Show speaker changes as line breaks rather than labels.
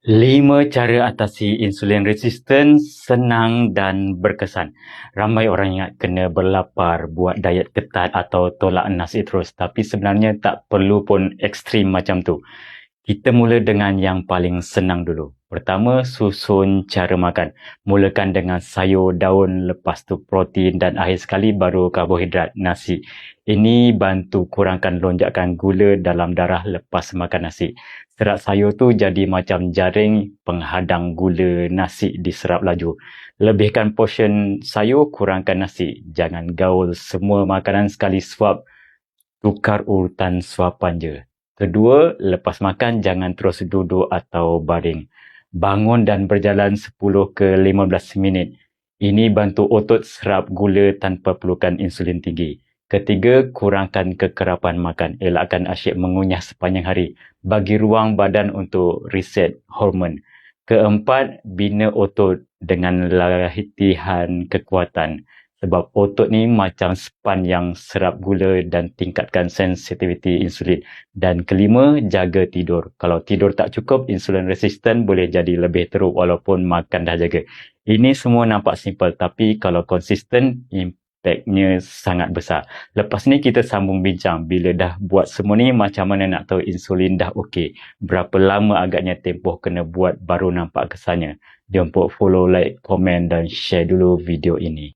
5 cara atasi insulin resistant senang dan berkesan. Ramai orang ingat kena berlapar, buat diet ketat atau tolak nasi terus. Tapi sebenarnya tak perlu pun ekstrim macam tu. Kita mula dengan yang paling senang dulu. Pertama, susun cara makan. Mulakan dengan sayur, daun, lepas tu protein dan akhir sekali baru karbohidrat, nasi. Ini bantu kurangkan lonjakan gula dalam darah lepas makan nasi. Serat sayur tu jadi macam jaring penghadang gula nasi diserap laju. Lebihkan portion sayur, kurangkan nasi. Jangan gaul semua makanan sekali suap. Tukar urutan suapan je. Kedua, lepas makan jangan terus duduk atau baring. Bangun dan berjalan 10 ke 15 minit. Ini bantu otot serap gula tanpa perlukan insulin tinggi. Ketiga, kurangkan kekerapan makan. Elakkan asyik mengunyah sepanjang hari. Bagi ruang badan untuk reset hormon. Keempat, bina otot dengan latihan kekuatan. Sebab otot ni macam span yang serap gula dan tingkatkan sensitiviti insulin. Dan kelima, jaga tidur. Kalau tidur tak cukup, insulin resistant boleh jadi lebih teruk walaupun makan dah jaga. Ini semua nampak simple, tapi kalau konsisten, impaknya sangat besar. Lepas ni kita sambung bincang. Bila dah buat semua ni, macam mana nak tahu insulin dah okey? Berapa lama agaknya tempoh kena buat baru nampak kesannya? Jom follow, like, komen dan share dulu video ini.